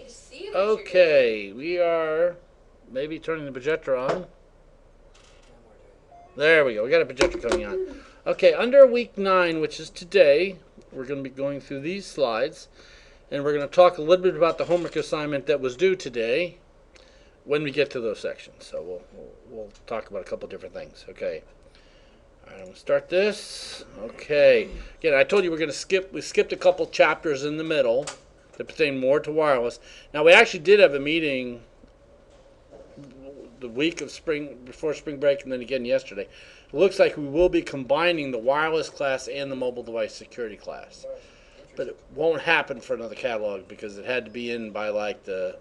me to see what Okay, we are maybe turning the projector on. There we go. We got a projector coming on. Okay, under week 9, which is today, we're going to be going through these slides, and we're going to talk a little bit about the homework assignment that was due today when we get to those sections. So we'll talk about a couple different things. Okay. All right, I'm going to start this. Okay. Again, I told you we skipped a couple chapters in the middle that pertain more to wireless. Now, we actually did have a meeting the week of before spring break, and then again yesterday. It looks like we will be combining the wireless class and the mobile device security class. But it won't happen for another catalog because it had to be in by like the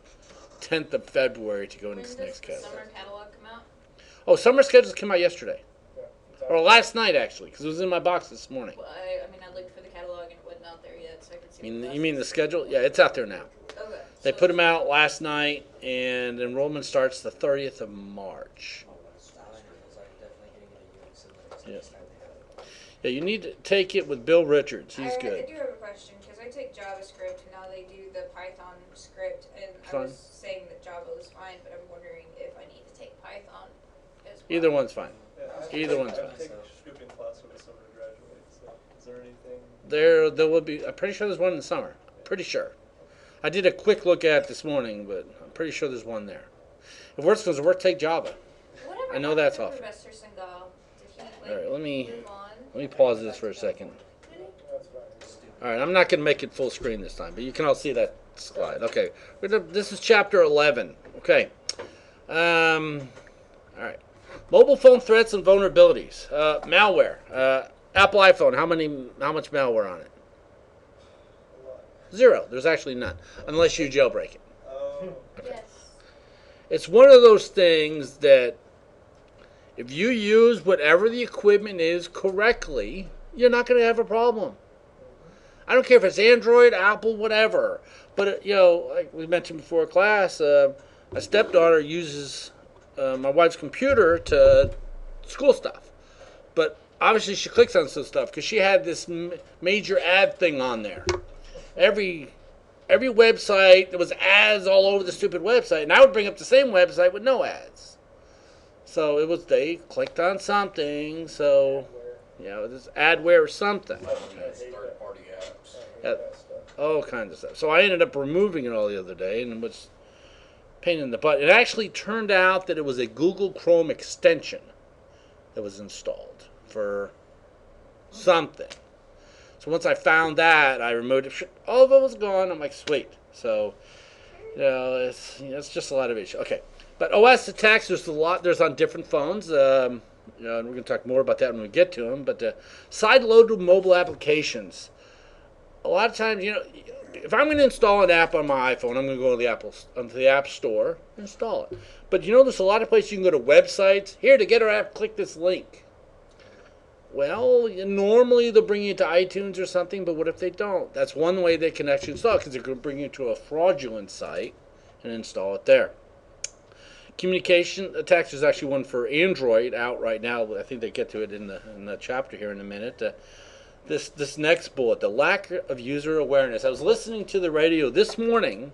10th of February to go into this next catalog. Summer catalog come out? Oh, summer schedules came out yesterday. Or last night, actually, because it was in my box this morning. Well, I mean, I looked for the catalog and it wasn't out there yet, so I could see. You mean the schedule? Yeah, it's out there now. Okay. They put them out last night, and enrollment starts the 30th of March. Yeah. Yeah, you need to take it with Bill Richards. He's good. I do have a question, because I take JavaScript, and now they do the Python script, and Fine. I was saying that Java was fine, but I'm wondering if I need to take Python as well. Either one's fine. Yeah, Either one's fine. I take scripting class when the summer graduates. So is there anything? There will be. I'm pretty sure there's one in the summer. Pretty sure. I did a quick look at it this morning, but I'm pretty sure there's one there. If worse comes to worse, take Java. Whatever I know that's happened to awful. Professor Singal? Did he, All right, let me move on? pause this for a second. All right, I'm not going to make it full screen this time, but you can all see that slide. Okay, this is chapter 11. Okay. All right. Mobile phone threats and vulnerabilities. Malware. Apple iPhone. How much malware on it? 0. There's actually none, unless you jailbreak it. Oh, Okay. Yes. It's one of those things that if you use whatever the equipment is correctly, you're not going to have a problem. I don't care if it's Android, Apple, whatever. But, like we mentioned before class, my stepdaughter uses my wife's computer to school stuff. But obviously she clicks on some stuff because she had this major ad thing on there. Every website, there was ads all over the stupid website. And I would bring up the same website with no ads. So they clicked on something. So, this adware or something. Third-party apps. All kinds of stuff. So I ended up removing it all the other day, and it was a pain in the butt. It actually turned out that it was a Google Chrome extension that was installed for something. So once I found that, I removed it. All of it was gone. I'm like, sweet. So, it's just a lot of issues. Okay. But OS attacks, there's a lot. There's on different phones. And we're going to talk more about that when we get to them. But side-loaded mobile applications. A lot of times, if I'm going to install an app on my iPhone, I'm going to go to the App Store, install it. But there's a lot of places you can go to websites. Here, to get our app, click this link. Well, normally they'll bring you to iTunes or something, but what if they don't? That's one way they can actually install it, because they're going to bring you to a fraudulent site and install it there. Communication attacks, there's actually one for Android out right now. I think they get to it in the chapter here in a minute. This next bullet, the lack of user awareness. I was listening to the radio this morning,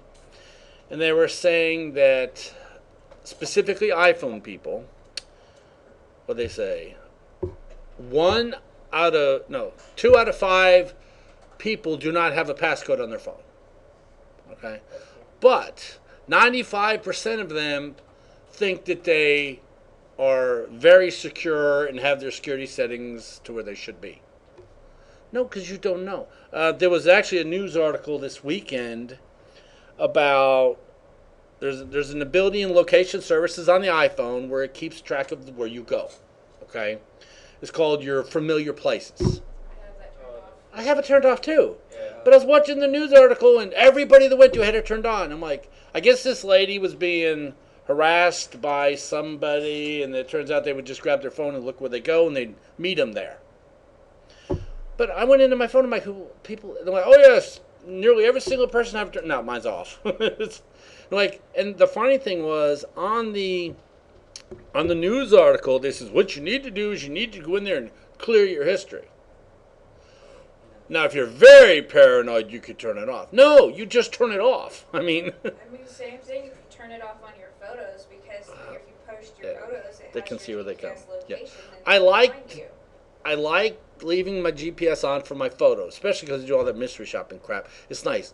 and they were saying that specifically iPhone people, what they say, 2 out of 5 people do not have a passcode on their phone. Okay? But 95% of them think that they are very secure and have their security settings to where they should be. No, because you don't know. There was actually a news article this weekend about there's an ability in location services on the iPhone where it keeps track of where you go. Okay? It's called your familiar places. I have it turned off too. yeah. But I was watching the news article and everybody that went to it had it turned on. I'm like, I guess this lady was being harassed by somebody, and it turns out they would just grab their phone and look where they go, and they'd meet them there. But I went into my phone and my people, they're like, oh yes, nearly every single person have turned. No, mine's off. It's like, and the funny thing was on the news article, they says what you need to do is you need to go in there and clear your history. Now, if you're very paranoid, you could turn it off. No, you just turn it off. I mean, I mean, the same thing if you turn it off on your photos, because if you post your Yeah, photos, it they has can your see where they come. GPS Yeah. location, and I they can like- find you. I like leaving my GPS on for my photos, especially because I do all that mystery shopping crap. It's nice.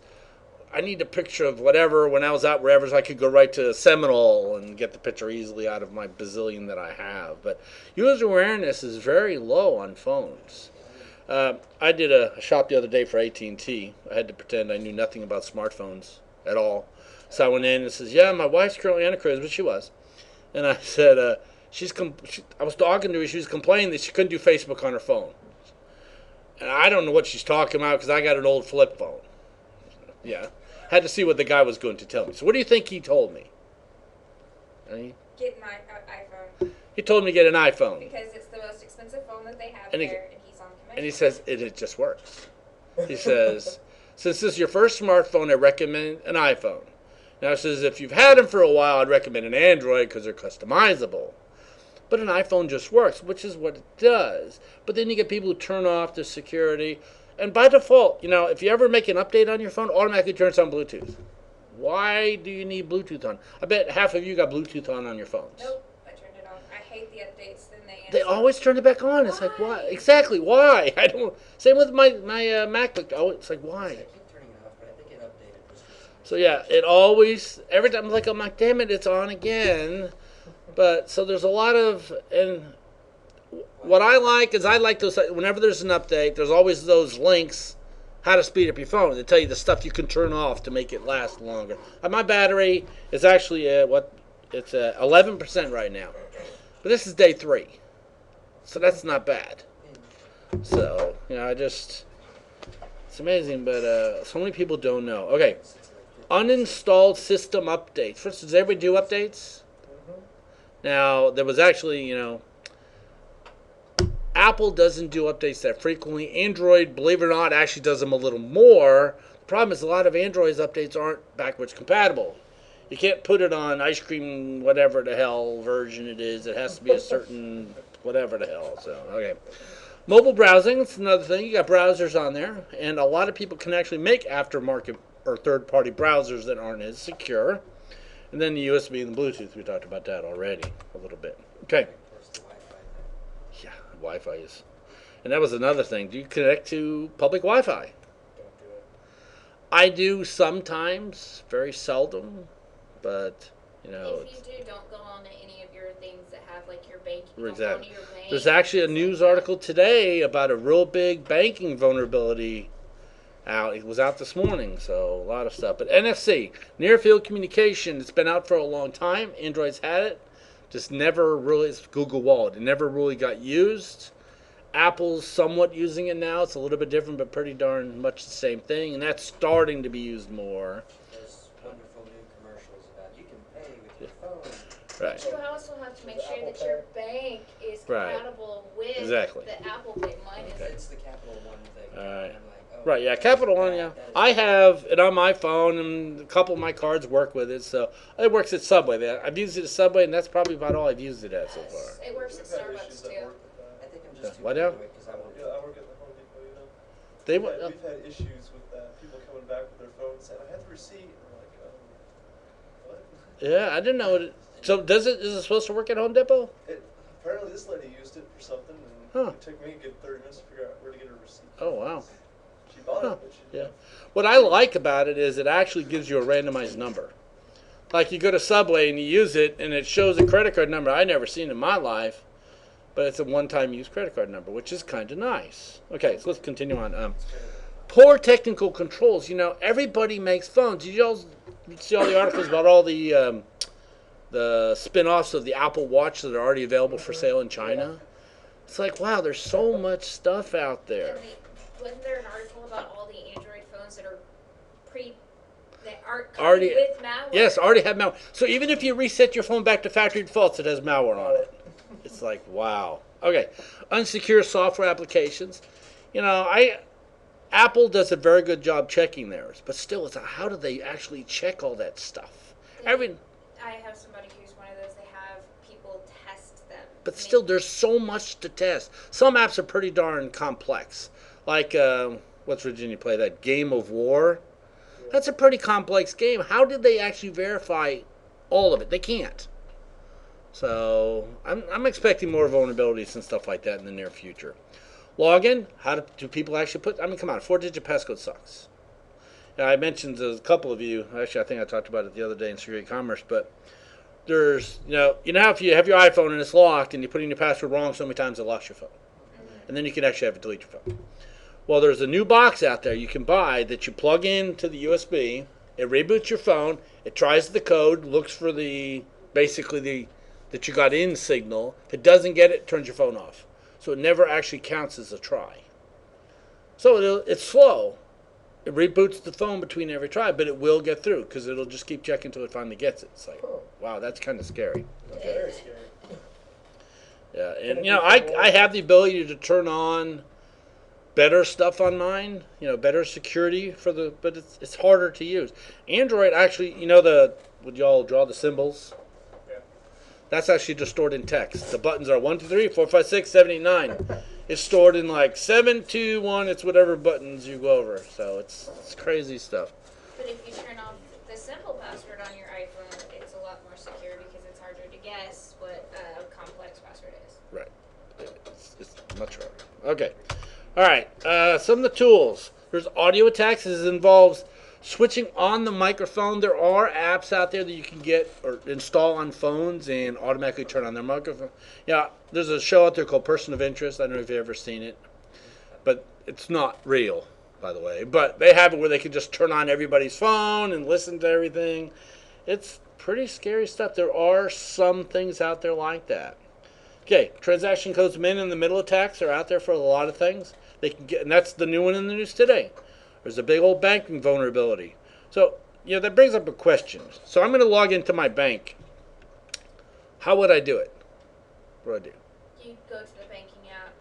I need a picture of whatever when I was out wherever, so I could go right to Seminole and get the picture easily out of my bazillion that I have. But user awareness is very low on phones. I did a shop the other day for AT&T. I had to pretend I knew nothing about smartphones at all. So I went in and says, "Yeah, my wife's currently on a cruise," but she was. And I said, I was talking to her. She was complaining that she couldn't do Facebook on her phone. And I don't know what she's talking about because I got an old flip phone. Yeah. Had to see what the guy was going to tell me. So what do you think he told me? Get an iPhone, He told me to get an iPhone. because it's the most expensive phone that they have And he- there, and he's on commission. And he says, it just works. He says, "Since this is your first smartphone, I recommend an iPhone." Now he says, "If you've had them for a while, I'd recommend an Android because they're customizable. But an iPhone just works," which is what it does. But then you get people who turn off the security. And by default, if you ever make an update on your phone, automatically turns on Bluetooth. Why do you need Bluetooth on? I bet half of you got Bluetooth on your phones. Nope, I turned it off. I hate the updates. Then They always turn it back on. It's like, why? Exactly, why? I don't. Same with my MacBook. Oh, it's like, why? I keep turning it off, but I think it updated just recently. So yeah, it always, every time I'm like, damn it, it's on again. But so there's a lot of, and what I like is those, whenever there's an update, there's always those links, how to speed up your phone. They tell you the stuff you can turn off to make it last longer. My battery is actually it's 11% right now, but this is day 3, so that's not bad. So it's amazing, but so many people don't know. Okay, uninstalled system updates. For instance, does everybody do updates? Now, there was actually, Apple doesn't do updates that frequently. Android, believe it or not, actually does them a little more. The problem is a lot of Android's updates aren't backwards compatible. You can't put it on ice cream, whatever the hell version it is. It has to be a certain whatever the hell. So, okay. Mobile browsing, it's another thing. You got browsers on there, and a lot of people can actually make aftermarket or third-party browsers that aren't as secure. And then the USB and the Bluetooth, we talked about that already a little bit. Okay. Of course, the Wi-Fi thing. Yeah, Wi-Fi is. And that was another thing. Do you connect to public Wi-Fi? Don't do it. I do sometimes, very seldom, but If you do, don't go on to any of your things that have like your bank. Exactly. Don't go to your bank. There's actually a news article today about a real big banking vulnerability out. It was out this morning, so a lot of stuff. But NFC, near field communication, it's been out for a long time. Android's had it, just never really. It's Google Wallet. It never really got used. Apple's somewhat using it now. It's a little bit different, but pretty darn much the same thing. And that's starting to be used more. There's wonderful new commercials about you can pay with your phone. Right. But you also have to make sure that your bank is Right. compatible with Exactly. the Apple Pay. Mine is. It's the Capital One thing. Alright. And I'm like, oh, Right, yeah, Capital One, yeah. that is- I have it on my phone, and a couple of my cards work with it, so it works at Subway. I've used it at Subway, and that's probably about all I've used it at so far. It works at We've had Starbucks issues too. at work with I think I'm Yeah, just too what good now? to it because I won't. that. Yeah, I work at the Home Depot, They We've had issues with people coming back with their phones saying, "I have the receipt." And I'm like, what? yeah, I didn't know it. So is it supposed to work at Home Depot? Apparently this lady used it for something, and Huh. it took me a good 30 minutes to figure out where to get her receipt. Oh, wow. She bought Huh. it, but she Yeah. What I like about it is it actually gives you a randomized number. Like you go to Subway and you use it, and it shows a credit card number I've never seen in my life, but it's a one-time use credit card number, which is kind of nice. Okay, so let's continue on. Poor technical controls. Everybody makes phones. Did you all see all the articles about all the spin-offs of the Apple Watch that are already available for sale in China? It's like, wow, there's so much stuff out there. Wasn't there an article about all the Android phones that are that aren't Already- covered with malware? Yes, already have malware. So even if you reset your phone back to factory defaults, it has malware on it. It's like, wow. Okay, unsecure software applications. Apple does a very good job checking theirs, but still, it's how do they actually check all that stuff? I have somebody who's one of those. They have people test them. But still, there's so much to test. Some apps are pretty darn complex. Like, West Virginia play that Game of War. That's a pretty complex game. How did they actually verify all of it? They can't. So I'm expecting more vulnerabilities and stuff like that in the near future. Login. How do people actually put? I mean, come on, 4-digit passcode sucks. Now, I mentioned to a couple of you. Actually, I think I talked about it the other day in Security Commerce, but there's how if you have your iPhone and it's locked and you put in your password wrong so many times it locks your phone, and then you can actually have it delete your phone. Well, there's a new box out there you can buy that you plug into the USB. It reboots your phone. It tries the code, looks for that you got in signal. If it doesn't get it, turns your phone off. So it never actually counts as a try. So it's slow. It reboots the phone between every try, but it will get through because it'll just keep checking until it finally gets it. It's like, wow, that's kind of scary. Very scary. Yeah, and I have the ability to turn on better stuff on mine, better security but it's harder to use. Android actually, would y'all draw the symbols? Yeah. That's actually just stored in text. The buttons are 1, 2, 3, 4, 5, 6, 7, 8, 9. It's stored in like 7, 2, 1. It's whatever buttons you go over. So it's crazy stuff. But if you turn off the simple password on your iPhone, it's a lot more secure because it's harder to guess what a complex password is. Right. It's much harder. Okay. All right. Some of the tools. There's audio attacks. This involves switching on the microphone. There are apps out there that you can get or install on phones and automatically turn on their microphone. Yeah, there's a show out there called Person of Interest. I don't know if you've ever seen it, but it's not real, by the way. But they have it where they can just turn on everybody's phone and listen to everything. It's pretty scary stuff. There are some things out there like that. Okay, transaction codes min and the middle attacks are out there for a lot of things. They can get, and that's the new one in the news today. There's a big old banking vulnerability. So, that brings up a question. So I'm going to log into my bank. How would I do it? What do I do? You go to the banking app.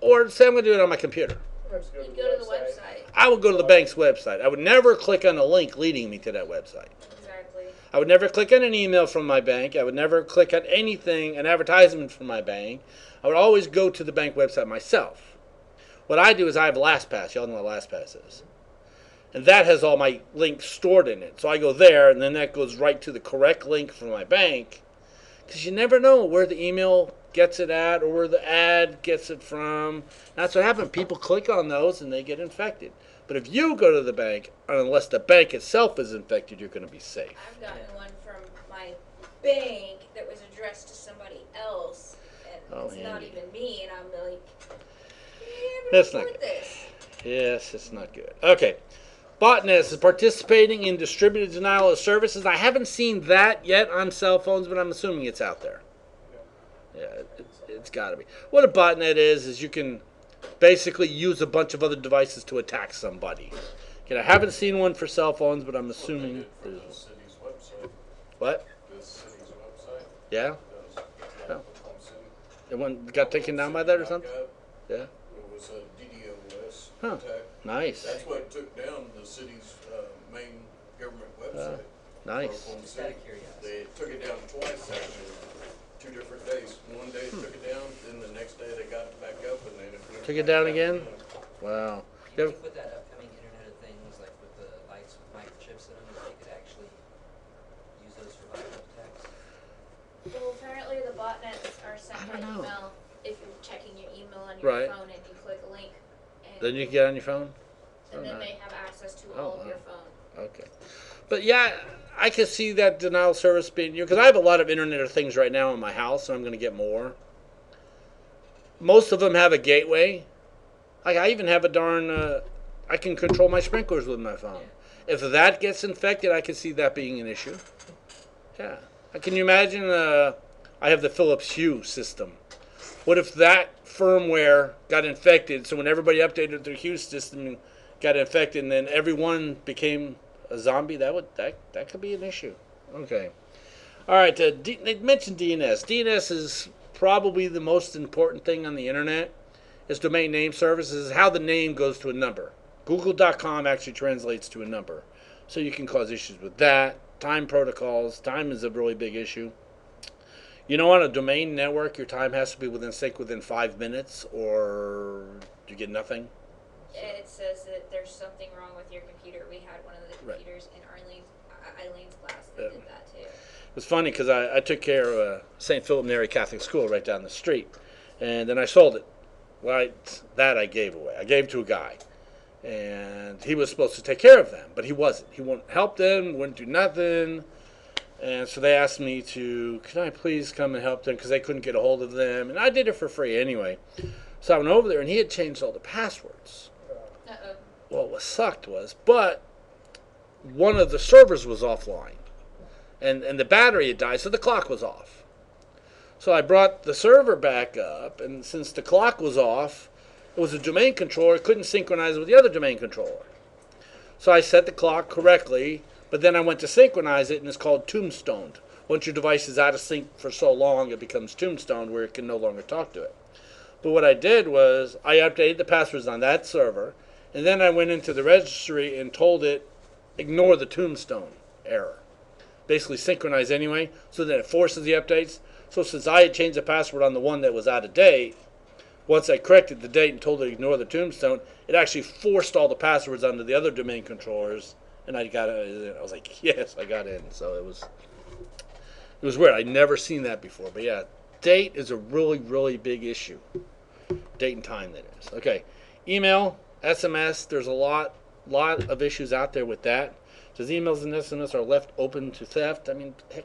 Or say I'm going to do it on my computer. You go to the website. I would go to the bank's website. I would never click on a link leading me to that website. Exactly. I would never click on an email from my bank. I would never click on anything, an advertisement from my bank. I would always go to the bank website myself. What I do is I have LastPass. Y'all know what LastPass is. And that has all my links stored in it. So I go there, and then that goes right to the correct link from my bank. Because you never know where the email gets it at or where the ad gets it from. That's what happens. People click on those, and they get infected. But if you go to the bank, unless the bank itself is infected, you're going to be safe. I've gotten one from my bank that was addressed to somebody else, and it's not even me, and I'm like, That's not good. Yes, it's not good. Okay. Botnets is participating in distributed denial of services. I haven't seen that yet on cell phones, but I'm assuming it's out there. Yeah, it's got to be. What a botnet is you can basically use a bunch of other devices to attack somebody. Okay, I haven't seen one for cell phones, but I'm assuming there's the city's website. What? The city's website. Yeah? Does. Oh. It one got taken down by that or something? Yeah. It was a DDoS Huh. attack. Nice. That's what took down the city's main government website. Nice. Oklahoma Just out City. of curiosity. They took it down twice actually, 2 different days. One day they took it down, then the next day they got it back up, and then it went Took it back down again? Wow. Do You you ever- think with that upcoming Internet of Things, like with the lights with microchips in them, that they could actually use those for botnet attacks? Well, apparently the botnets are sent I by don't know. email if you're checking your email on your Right. phone and you click a link. And, Then you can get on your phone? and then nice. they have access to Oh, all of wow. your phone. Okay. But yeah, I could see that denial of service being because I have a lot of Internet of Things right now in my house, and I'm going to get more. Most of them have a gateway. Like I even have a darn. I can control my sprinklers with my phone. If that gets infected, I can see that being an issue. Yeah. Can you imagine? I have the Philips Hue system. What if that firmware got infected? So when everybody updated their Hue system, got infected, and then everyone became a zombie. That could be an issue. Okay. All right. They mentioned DNS. DNS is probably the most important thing on the internet. It's domain name services. How the name goes to a number. Google.com actually translates to a number, so you can cause issues with that. Time protocols. Time is a really big issue. On a domain network, your time has to be within 5 minutes, or you get nothing. it says that there's something wrong with your computer. We had one of the Right. computers in Eileen's class that Yeah. did that too. It was funny because I took care of St. Philip Neri Catholic School right down the street, and then I sold it. Right, that I gave away. I gave to a guy, and he was supposed to take care of them, but he wasn't. He wouldn't help them, wouldn't do nothing, and so they asked me to, can I please come and help them because they couldn't get a hold of them, and I did it for free anyway. So I went over there, and he had changed all the passwords. Uh-oh. Well, what sucked was, but one of the servers was offline, and the battery had died, so the clock was off. So I brought the server back up, and since the clock was off, it was a domain controller, it couldn't synchronize with the other domain controller. So I set the clock correctly, but then I went to synchronize it, and it's called tombstoned. Once your device is out of sync for so long, it becomes tombstoned, where it can no longer talk to it. But what I did was, I updated the passwords on that server, and then I went into the registry and told it, ignore the tombstone error. Basically synchronize anyway, so that it forces the updates. So since I had changed the password on the one that was out of date, once I corrected the date and told it to ignore the tombstone, it actually forced all the passwords onto the other domain controllers, and I got it. I was like, yes, I got in. So it was weird. I'd never seen that before. But yeah, date is a really, really big issue. Date and time, that is. Okay, email, SMS. There's a lot of issues out there with that. Because emails and SMS are left open to theft. I mean, heck,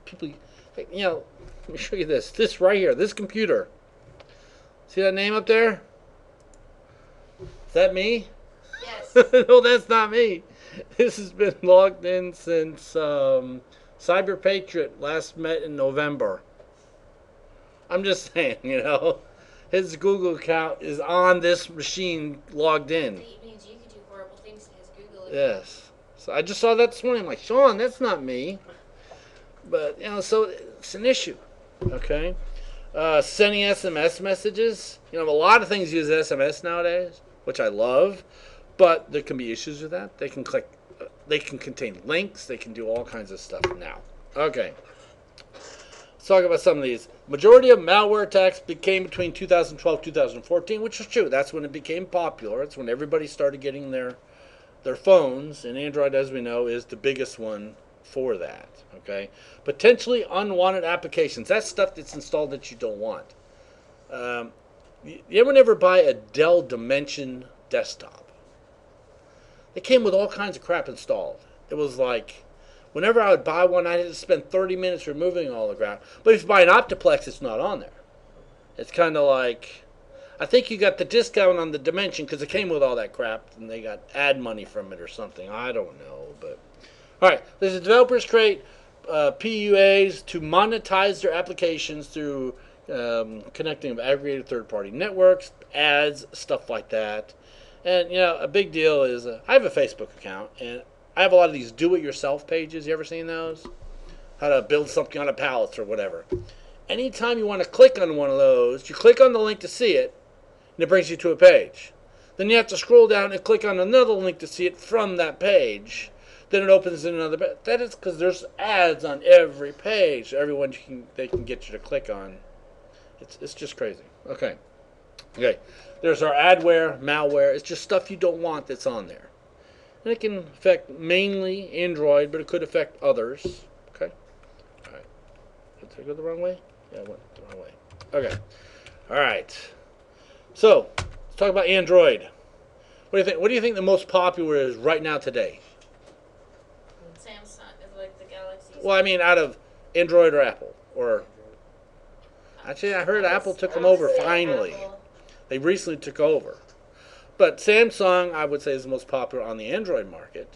people, heck, let me show you this. This right here, this computer. See that name up there? Is that me? Yes. No, that's not me. This has been logged in since Cyber Patriot last met in November. I'm just saying, his Google account is on this machine logged in. It means you could do horrible things to his Google account. Yes. So I just saw that this morning. I'm like, Sean, that's not me. But, so it's an issue. Okay? Sending SMS messages. A lot of things use SMS nowadays, which I love. But there can be issues with that. They can contain links. They can do all kinds of stuff now. Okay. Let's talk about some of these. Majority of malware attacks became between 2012 2014, which is true. That's when it became popular. It's when everybody started getting their phones, and Android, as we know, is the biggest one for that. Okay, potentially unwanted applications. That's stuff that's installed that you don't want. You ever buy a Dell Dimension desktop? It came with all kinds of crap installed. It was like, whenever I would buy one, I had to spend 30 minutes removing all the crap. But if you buy an Optiplex, it's not on there. It's kind of like, I think you got the discount on the Dimension because it came with all that crap, and they got ad money from it or something. I don't know, but all right. The developers create PUAs to monetize their applications through connecting with aggregated third-party networks, ads, stuff like that. And a big deal is I have a Facebook account, and I have a lot of these do-it-yourself pages. You ever seen those? How to build something on a pallet or whatever. Anytime you want to click on one of those, you click on the link to see it, and it brings you to a page. Then you have to scroll down and click on another link to see it from that page. Then it opens in another page. That is because there's ads on every page. Everyone they can get you to click on. It's just crazy. Okay. There's our adware, malware. It's just stuff you don't want that's on there. And it can affect mainly Android, but it could affect others. Okay. All right. Did I go the wrong way? Yeah, I went the wrong way. Okay. All right. So, let's talk about Android. What do you think? What do you think the most popular is right now today? Samsung is like the Galaxy. Well, I mean, out of Android or Apple, or actually, I heard Apple took them over finally. Apple. They recently took over. But Samsung, I would say, is the most popular on the Android market.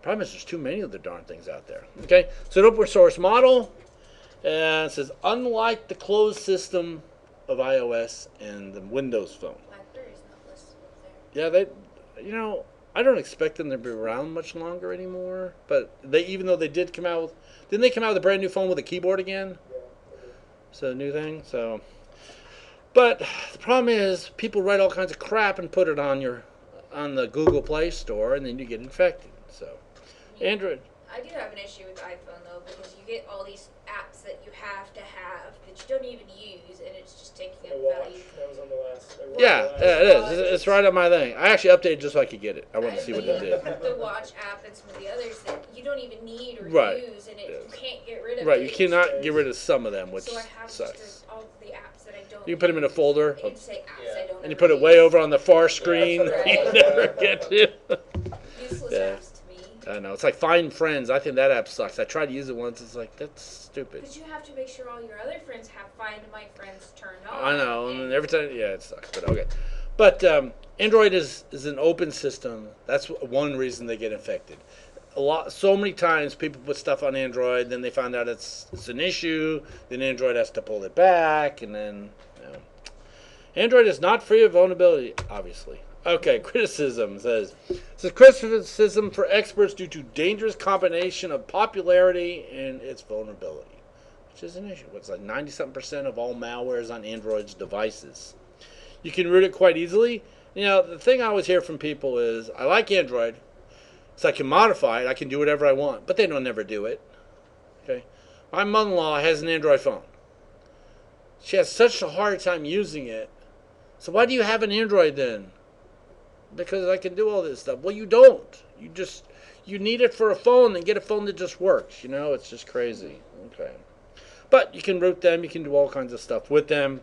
Problem is, there's too many of the darn things out there. Okay, so an open source model, and it says, unlike the closed system of iOS and the Windows Phone. BlackBerry's not listed up there. Yeah, I don't expect them to be around much longer anymore. But even though they did come out didn't they come out with a brand new phone with a keyboard again? So a new thing. So, but the problem is, people write all kinds of crap and put it on the Google Play Store, and then you get infected. So, Android. I do have an issue with iPhone though, because you get all these apps that you have that you don't even use, and it's just taking A up watch. value. That was on the last. Yeah, it is. It's right on my thing. I actually updated just so I could get it. I wanted to see what it did. The Watch app and some of the others that you don't even need or Right. use, and you can't get rid of. Right, it. you cannot get rid of some of them, which So I have sucks. just all the apps that I don't. You can put them in a folder, You can say apps Yeah. I don't. and you ever put it use. way over on the far screen. Right. You never get to. Useless Yeah. apps to me. I know. It's like Find Friends. I think that app sucks. I tried to use it once. It's like, that's stupid. But you have to make sure all your other friends have Find My Friends turned on. I know. And every time, yeah, it sucks. But okay. But Android is an open system. That's one reason they get infected. So many times people put stuff on Android, then they find out it's an issue, then Android has to pull it back, and then, Android is not free of vulnerability, obviously. Okay, criticism says criticism for experts due to dangerous combination of popularity and its vulnerability, which is an issue. It's like 90-something% of all malware is on Android's devices. You can root it quite easily. The thing I always hear from people is, I like Android, so I can modify it, I can do whatever I want, but they don't never do it. Okay, my mother-in-law has an Android phone. She has such a hard time using it. So why do you have an Android then? Because I can do all this stuff. Well, you don't. You need it for a phone, and get a phone that just works. It's just crazy. Okay, but you can root them. You can do all kinds of stuff with them.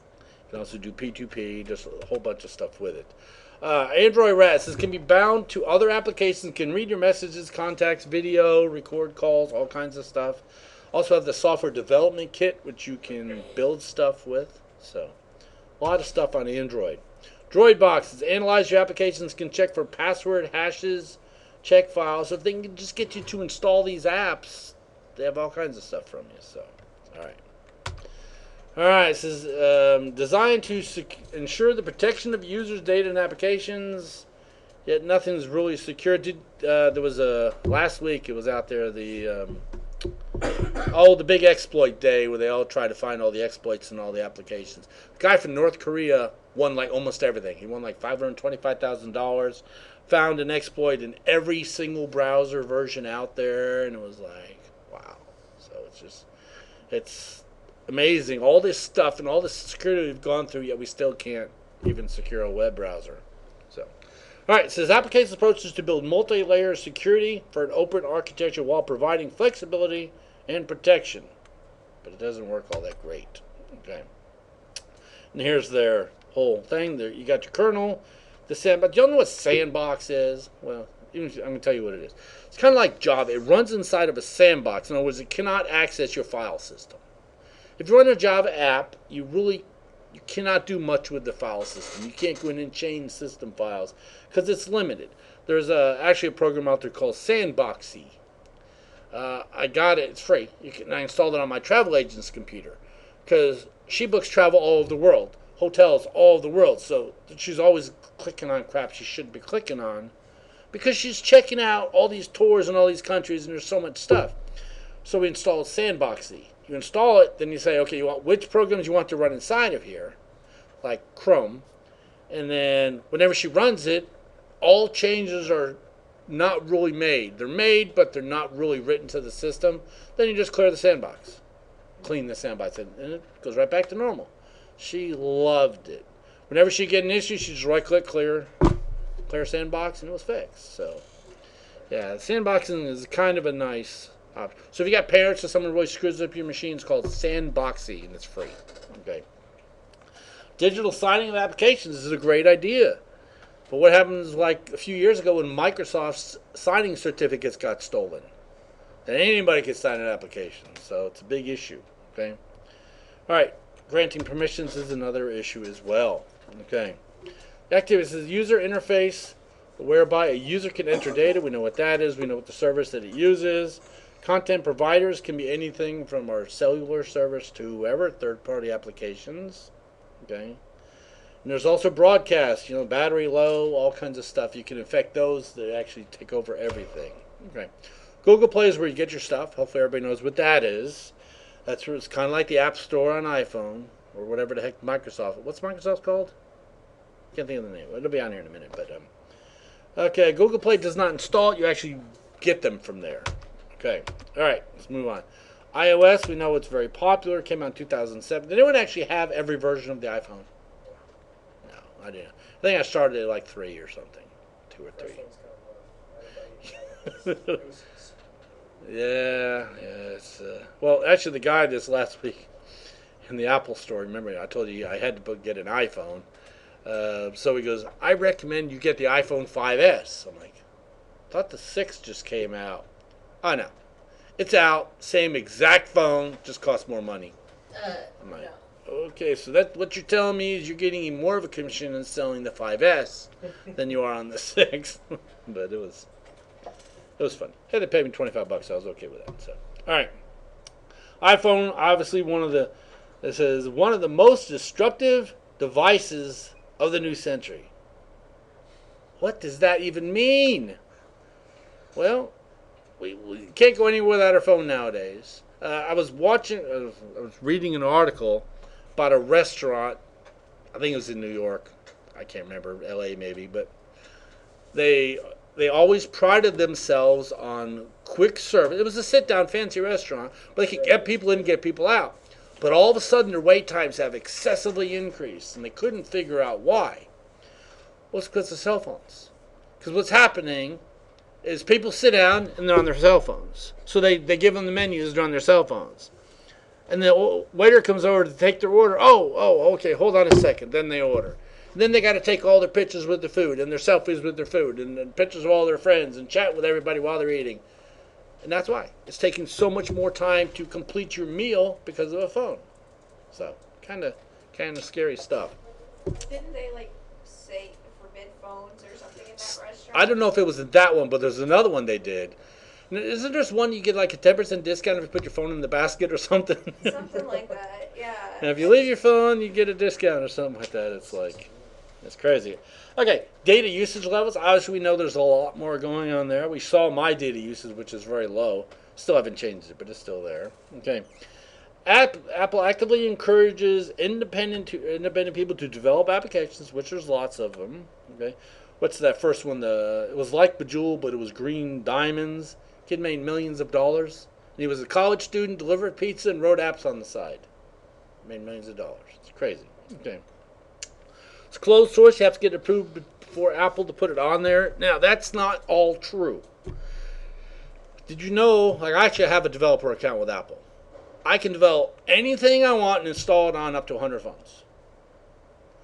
You can also do P2P, just a whole bunch of stuff with it. Android REST. This can be bound to other applications, can read your messages, contacts, video, record calls, all kinds of stuff. Also have the software development kit, which you can build stuff with. So, a lot of stuff on Android. Droid boxes. Analyze your applications, can check for password, hashes, check files. So if they can just get you to install these apps, they have all kinds of stuff from you. So, alright. Alright, it says, designed to ensure the protection of users' data and applications, yet nothing's really secure. There was last week, it was out there, the big exploit day where they all try to find all the exploits in all the applications. The guy from North Korea won like almost everything. He won like $525,000, found an exploit in every single browser version out there, and it was like, wow. So it's amazing, all this stuff and all this security we've gone through, yet we still can't even secure a web browser. So, all right, it says application approaches to build multi-layer security for an open architecture while providing flexibility and protection, but it doesn't work all that great. Okay, and here's their whole thing. There, you got your kernel, the sandbox. Do you know what sandbox is? Well, I'm going to tell you what it is. It's kind of like Java. It runs inside of a sandbox. In other words, it cannot access your file system. If you run a Java app, you cannot do much with the file system. You can't go in and change system files because it's limited. There's actually a program out there called Sandboxy. I got it. It's free. I installed it on my travel agent's computer because she books travel all over the world, hotels all over the world. So she's always clicking on crap she shouldn't be clicking on because she's checking out all these tours in all these countries, and there's so much stuff. So we installed Sandboxy. You install it, then you say, okay, you want which programs you want to run inside of here, like Chrome, and then whenever she runs it, all changes are not really made. They're made, but they're not really written to the system. Then you just clear the sandbox, clean the sandbox, and it goes right back to normal. She loved it. Whenever she get an issue, she just right-click, clear sandbox, and it was fixed. So, yeah, sandboxing is kind of a nice option. So if you got parents or someone really screws up your machine, it's called Sandboxy, and it's free. Okay. Digital signing of applications is a great idea. But what happens like a few years ago when Microsoft's signing certificates got stolen? And anybody can sign an application, so it's a big issue. Okay. All right. Granting permissions is another issue as well. Okay. The activity says user interface, whereby a user can enter data. We know what that is. We know what the service that it uses. Content providers can be anything from our cellular service to whoever, third-party applications. Okay. And there's also broadcast, battery low, all kinds of stuff. You can infect those that actually take over everything. Okay. Google Play is where you get your stuff. Hopefully everybody knows what that is. That's where it's kind of like the App Store on iPhone or whatever the heck Microsoft. What's Microsoft called? Can't think of the name. It'll be on here in a minute. But okay, Google Play does not install it. You actually get them from there. Okay. All right. Let's move on. iOS, we know it's very popular. It came out in 2007. Did anyone actually have every version of the iPhone? No, I didn't. I think I started at like 3 or something. 2 or 3. First one's kind of low. It was Yeah. It's, well, actually, the guy this last week in the Apple store, remember I told you I had to get an iPhone. So he goes, I recommend you get the iPhone 5S. I'm like, I thought the 6 just came out. Oh, no. It's out. Same exact phone. Just costs more money. I'm like, okay, so that what you're telling me is you're getting more of a commission in selling the 5S than you are on the 6. But it was fun. Had to pay me $25, so I was okay with that. So, all right. iPhone, obviously this is one of the most disruptive devices of the new century. What does that even mean? Well, we can't go anywhere without our phone nowadays. I was reading an article about a restaurant. I think it was in New York. I can't remember, L.A. maybe, but they always prided themselves on quick service. It was a sit-down fancy restaurant, but they could get people in and get people out. But all of a sudden, their wait times have excessively increased, and they couldn't figure out why. Well, it's because of cell phones. Because what's happening is people sit down and they're on their cell phones. So they give them the menus, they're on their cell phones. And the waiter comes over to take their order. Oh, okay, hold on a second. Then they order. And then they got to take all their pictures with the food and their selfies with their food and pictures of all their friends and chat with everybody while they're eating. And that's why. It's taking so much more time to complete your meal because of a phone. So, kind of scary stuff. Didn't they say forbid phones or something in that restaurant? I don't know if it was in that one, but there's another one they did. Isn't there one you get like a 10% discount if you put your phone in the basket or something? Something like that, yeah. And if you leave your phone, you get a discount or something like that. It's crazy. Okay, data usage levels. Obviously, we know there's a lot more going on there. We saw my data usage, which is very low. Still haven't changed it, but it's still there. Okay. Apple actively encourages independent people to develop applications, which there's lots of them. Okay. What's that first one? It was like Bejeweled, but it was green diamonds. Kid made millions of dollars. And he was a college student, delivered pizza, and wrote apps on the side. Made millions of dollars. It's crazy. Okay. It's closed source. You have to get approved before Apple to put it on there. Now, that's not all true. Did you know, I actually have a developer account with Apple. I can develop anything I want and install it on up to 100 phones.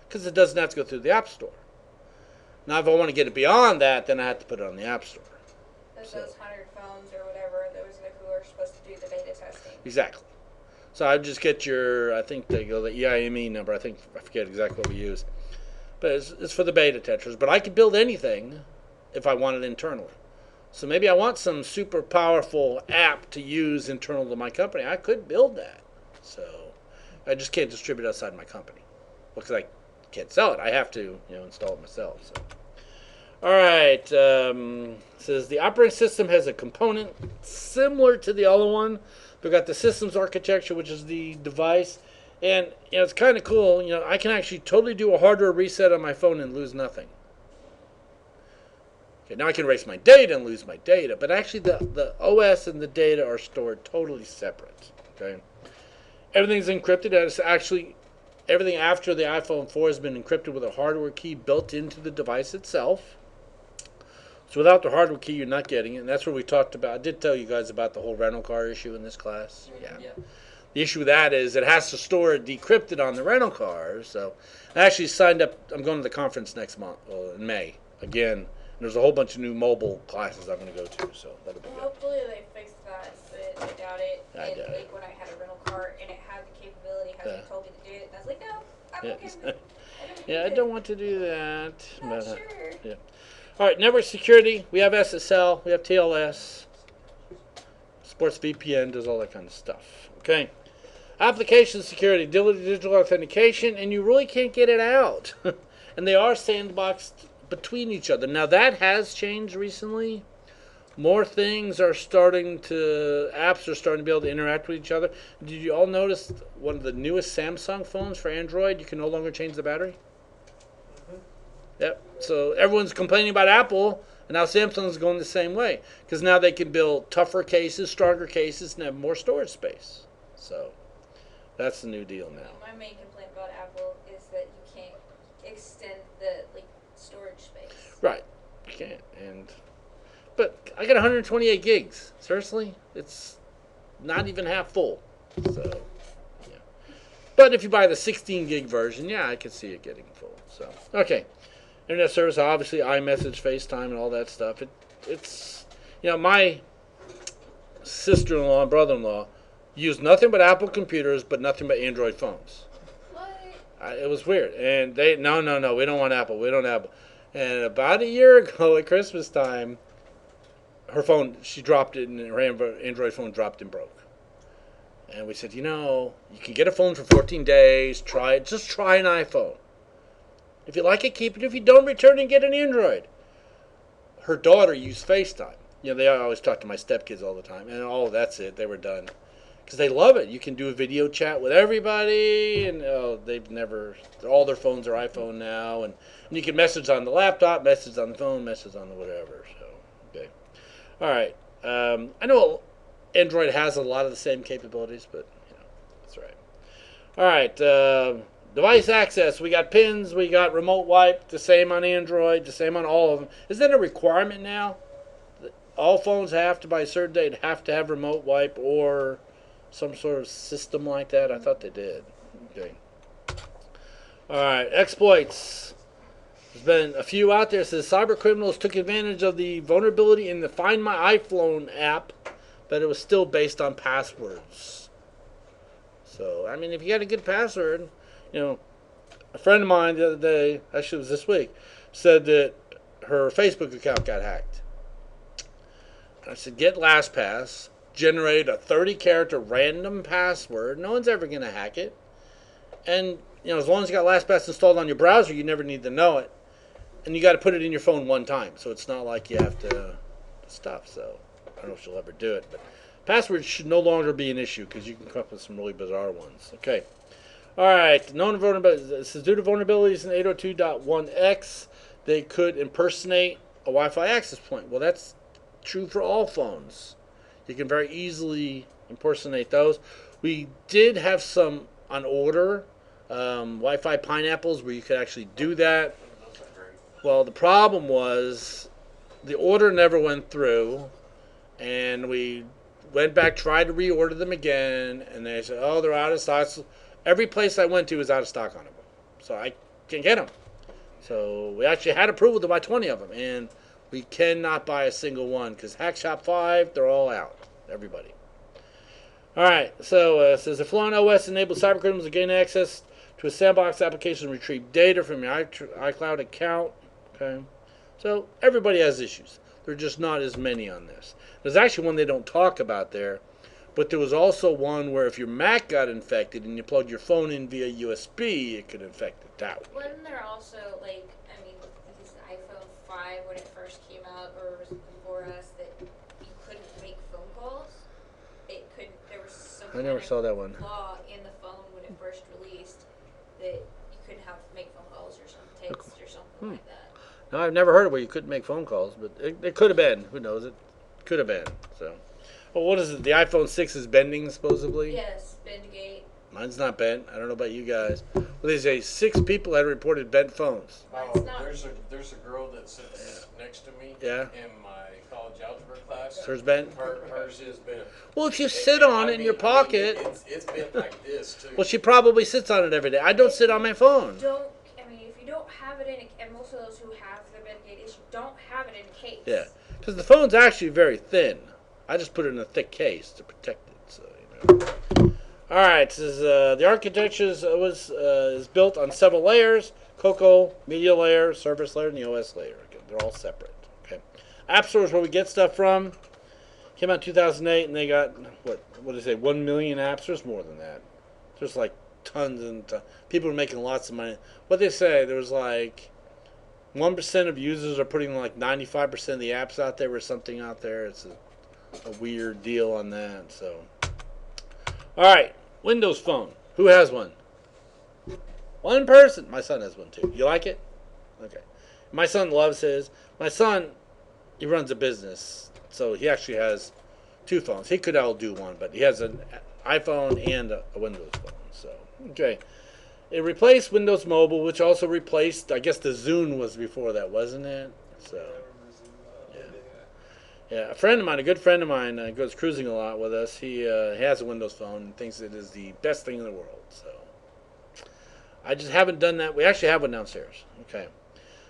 Because it doesn't have to go through the App Store. Now, if I want to get it beyond that, then I have to put it on the App Store. Those 100 phones or whatever, those are who are supposed to do the beta testing. Exactly. So I just get I think they go the EIME number. I forget exactly what we use. But it's for the beta testers. But I could build anything if I want it internally. So maybe I want some super powerful app to use internal to my company. I could build that. So I just can't distribute it outside my company. Because I can't sell it. I have to install it myself. So. All right. Says the operating system has a component similar to the other one. We've got the systems architecture, which is the device. And it's kind of cool. I can actually totally do a hardware reset on my phone and lose nothing. Okay, now I can erase my data and lose my data. But actually the OS and the data are stored totally separate. Okay. Everything's encrypted. It's actually everything after the iPhone 4 has been encrypted with a hardware key built into the device itself. So without the hardware key, you're not getting it. And that's what we talked about. I did tell you guys about the whole rental car issue in this class. Yeah. The issue with that is it has to store it decrypted on the rental car. So I actually signed up. I'm going to the conference next month, in May, again. And there's a whole bunch of new mobile classes I'm going to go to. So that'll be good. Hopefully they fix that, but I doubt it. I doubt it. When I had a rental car and it had the capability, how they told me to do it, and I was like, no, I'm okay with it. Yeah, I don't want to do that. Not But, sure. yeah. All right, network security. We have SSL. We have TLS. Sports VPN does all that kind of stuff. Okay. Application security, digital authentication, and you really can't get it out. And they are sandboxed between each other. Now, that has changed recently. More things are apps are starting to be able to interact with each other. Did you all notice one of the newest Samsung phones for Android, you can no longer change the battery? Yep. So everyone's complaining about Apple, And now Samsung's going the same way because now they can build tougher cases, stronger cases, and have more storage space. So that's the new deal now. My main complaint about Apple is that you can't extend the storage space. Right, you can't. But I got 128 gigs. Seriously, it's not even half full. So yeah. But if you buy the 16 gig version, yeah, I can see it getting full. So okay. Internet service, obviously, iMessage, FaceTime, and all that stuff. It's, my sister-in-law and brother-in-law use nothing but Apple computers, but nothing but Android phones. What? It was weird. And they, no, we don't want Apple. We don't have Apple. And about a year ago at Christmas time, her phone, she dropped it, and her Android phone dropped and broke. And we said, you can get a phone for 14 days. Try it. Just try an iPhone. If you like it, keep it. If you don't, return and get an Android. Her daughter used FaceTime. They always talk to my stepkids all the time. And, that's it. They were done. Because they love it. You can do a video chat with everybody. And all their phones are iPhone now. And you can message on the laptop, message on the phone, message on the whatever. So, okay. All right. I know Android has a lot of the same capabilities, but, that's right. All right. Device access, we got pins, we got remote wipe, the same on Android, the same on all of them. Is that a requirement now? All phones have to, by a certain date, have to have remote wipe or some sort of system like that? I thought they did. Okay. All right, exploits. There's been a few out there. It says cyber criminals took advantage of the vulnerability in the Find My iPhone app, but it was still based on passwords. So, if you got a good password... a friend of mine the other day, actually it was this week, said that her Facebook account got hacked. I said, get LastPass, generate a 30-character random password. No one's ever going to hack it. And, as long as you got LastPass installed on your browser, you never need to know it. And you got to put it in your phone one time. So it's not like you have to stuff. So I don't know if she'll ever do it. But passwords should no longer be an issue because you can come up with some really bizarre ones. Okay. All right, known vulnerabilities. This is due to vulnerabilities in 802.1x. They could impersonate a Wi-Fi access point. Well, that's true for all phones. You can very easily impersonate those. We did have some on order Wi-Fi pineapples where you could actually do that. Well, the problem was the order never went through, and we went back, tried to reorder them again, and they said, oh, they're out of stock. Every place I went to was out of stock on them. So I can't get them. So we actually had approval to buy 20 of them. And we cannot buy a single one because Hack Shop 5, they're all out. Everybody. All right. So it says, if Flying OS enables cybercriminals to gain access to a sandbox application and retrieve data from your iCloud account. Okay. So everybody has issues. There are just not as many on this. There's actually one they don't talk about there. But there was also one where if your Mac got infected and you plugged your phone in via USB, it could infect it that way. Wasn't there also, because the iPhone 5, when it first came out, or was before us, that you couldn't make phone calls? There was some I never saw that one. law in the phone when it first released that you couldn't make phone calls or some text or something like that. No, I've never heard of where you couldn't make phone calls, but it could have been. Who knows? It could have been, so... Well, what is it? The iPhone 6 is bending, supposedly? Yes, Bendgate. Mine's not bent. I don't know about you guys. Well, they say 6 people had reported bent phones. Mine's not. There's a girl that sits next to me Yeah. in my college algebra class. Hers bent? Hers is bent. Well, if you sit on it in your pocket... It's bent like this, too. Well, she probably sits on it every day. I don't sit on my phone. If you don't have it and most of those who have the Bendgate issue don't have it in a case. Yeah, because the phone's actually very thin. I just put it in a thick case to protect it. So, All right, this is, the architecture is built on several layers: Cocoa, media layer, service layer, and the OS layer. Okay, they're all separate. Okay, App Store is where we get stuff from. Came out in 2008, and they got what did they say? 1 million apps. There's more than that. There's like tons and tons. People are making lots of money. What they say, there's like 1% of users are putting like 95% of the apps out there or something out there. It's a weird deal on that. So, all right, Windows Phone. Who has one? One person. My son has one too. You like it? Okay. My son loves his. My son he runs a business, so he actually has two phones. He could outdo one, but he has an iPhone and a Windows phone. So, okay. It replaced Windows Mobile, which also replaced, I guess the Zune was before that, wasn't it? So, I remember Zoom, yeah. ending. Yeah, a friend of mine, a good friend of mine, goes cruising a lot with us. He has a Windows phone and thinks it is the best thing in the world. So, I just haven't done that. We actually have one downstairs. Okay.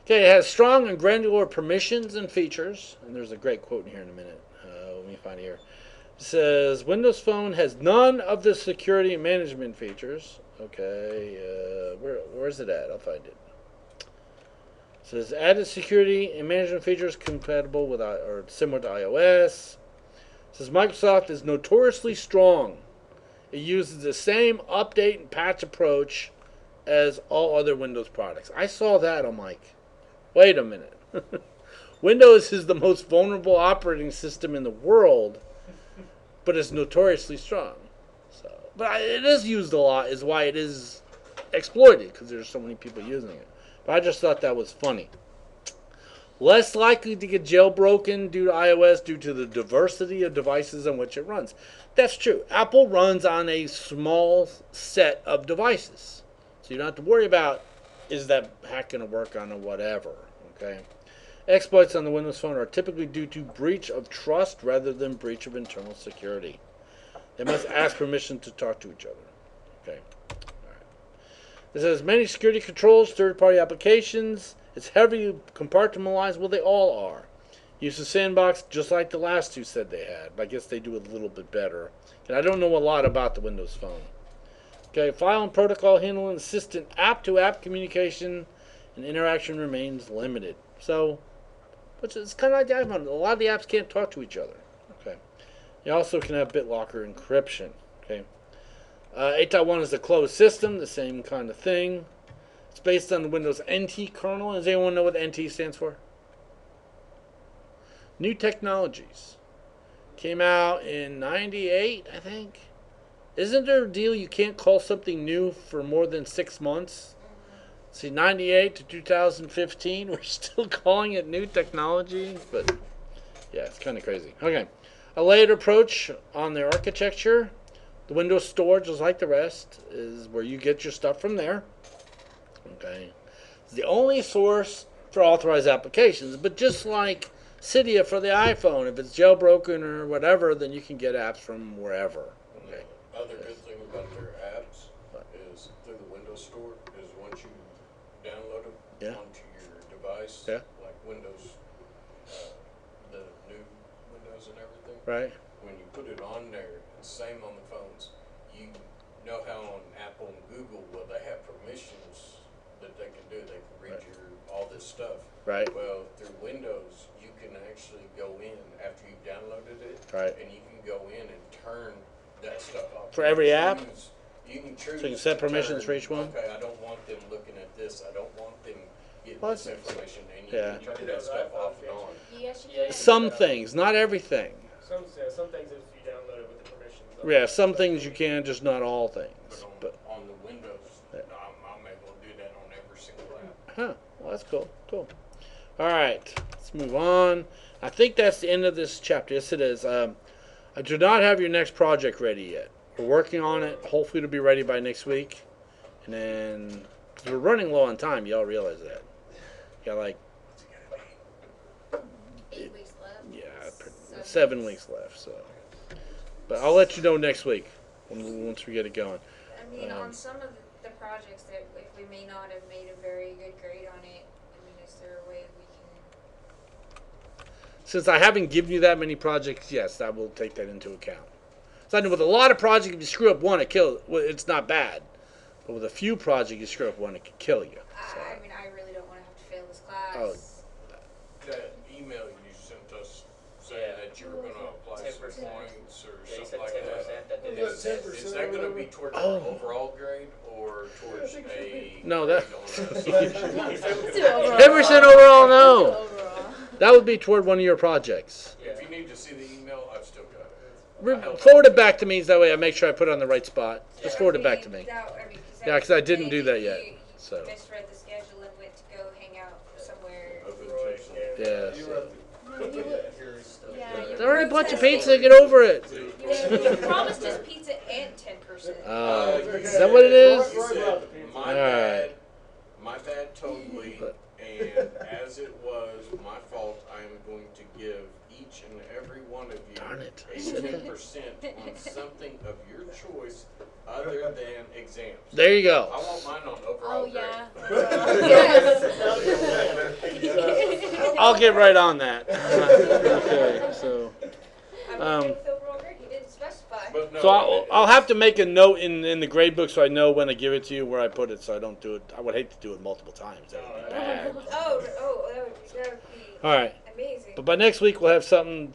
Okay, it has strong and granular permissions and features. And there's a great quote in here in a minute. Let me find it here. It says, Windows Phone has none of the security and management features. Okay, where's it at? I'll find it. It says, added security and management features compatible with or similar to iOS. It says, Microsoft is notoriously strong. It uses the same update and patch approach as all other Windows products. I saw that. I'm like, wait a minute. Windows is the most vulnerable operating system in the world, but it's notoriously strong. So, but it is used a lot, is why it is exploited, because there's so many people using it. But I just thought that was funny. Less likely to get jailbroken due to iOS due to the diversity of devices on which it runs. That's true. Apple runs on a small set of devices. So you don't have to worry about, is that hack going to work on a whatever. Okay. Exploits on the Windows Phone are typically due to breach of trust rather than breach of internal security. They must ask permission to talk to each other. Okay. All right. It says many security controls, third-party applications. It's heavily compartmentalized. Well, they all are. Uses sandbox just like the last two said they had. But I guess they do it a little bit better. And I don't know a lot about the Windows Phone. Okay, file and protocol handling assistant app-to-app communication and interaction remains limited. So, which is kind of like the iPhone. A lot of the apps can't talk to each other. Okay. You also can have BitLocker encryption. Okay. 8.1 is the closed system, the same kind of thing. It's based on the Windows NT kernel. Does anyone know what NT stands for? New Technologies. Came out in 98, I think. Isn't there a deal you can't call something new for more than 6 months? See, 98 to 2015, we're still calling it New Technology, but yeah, it's kind of crazy. Okay, a layered approach on their architecture. The Windows storage, just like the rest, is where you get your stuff from there. Okay, it's the only source for authorized applications, but just like Cydia for the iPhone, if it's jailbroken or whatever, then you can get apps from wherever. Okay. Other good thing about their apps is through the Windows Store is once you download them onto your device, like Windows, the new Windows and everything. Right. When you put it on there, it's the same on the phones. You know how on Apple and Google, well, they have permissions that they can do. They can read your all this stuff. Right. Well, through Windows, you can actually go in after you've downloaded it, and you can go in and turn that stuff off. For every app? You can choose. So you can set permissions for each one? Okay, I don't want them looking at this. I don't want them getting Well, this information. And you can turn that stuff off and on. Yes, you Yeah, can. Some things, not everything. Some things if you download it with the permissions. Yeah, some things you can, just not all things. But on the Windows, I'm able to do that on every single app. Huh. Well, that's cool. Cool. All right. Let's move on. I think that's the end of this chapter. Yes, it is. I do not have your next project ready yet. We're working on it. Hopefully it'll be ready by next week. And then, because we're running low on time, y'all realize that. Got like 8 weeks left. Yeah, 7 weeks left. So, but I'll let you know next week once we get it going. I mean, on some of the projects that if we may not have made a very good grade on it, I mean, is there a way we can? Since I haven't given you that many projects, yes, I will take that into account. So I know with a lot of projects, if you screw up one, it's not bad. But with a few projects, you screw up one, it could kill you. So. I mean, I really don't want to have to fail this class. Oh. That email you sent us saying that you were going to apply some 10%. points or Yeah, he something said like 10%. that. That Was didn't that exist. 10%? Is that going to be towards Oh. the overall grade or towards a No, that- grade on a 10% overall, no. Overall. That would be toward one of your projects. If you need to see the email, I've still got it. Forward it back to me, so that way I make sure I put it on the right spot. Just forward it back to me. Yeah, 'cause I didn't do that yet, so. Misread the schedule and went to go hang out somewhere. Open session. Yeah. You So. left it. No, you It's already a bunch of pizza. Get over it. You promised us pizza and 10%. Is that what it is? He said, All right. my bad totally, and as it was my fault, I am going to give each and every one of you Darn it. a 10% on something of your choice other than exams. There you go. I want mine on Oh, overall yeah. grade. I'll get right on that. Okay, so. I'm okay with overall grade. He didn't specify. But no, So I'll have to make a note in the grade book so I know when I give it to you where I put it, so I don't do it. I would hate to do it multiple times. That would be bad. Oh, that would be All right. amazing. But by next week we'll have something